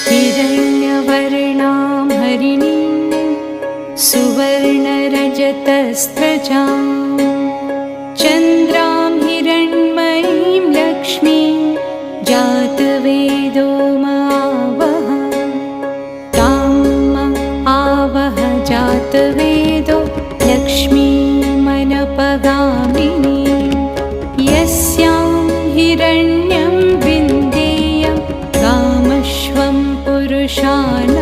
हिरण्यवर्णां हरिणीं सुवर्णरजतस्रजां चन्द्रां हिरण्मयीं लक्ष्मीं जातवेदो मावह ताम् आवह जातवेदो लक्ष्मीमनपगामिनी यस्यां हिरण्यं विन्देयं कामश्वं पुरुषान्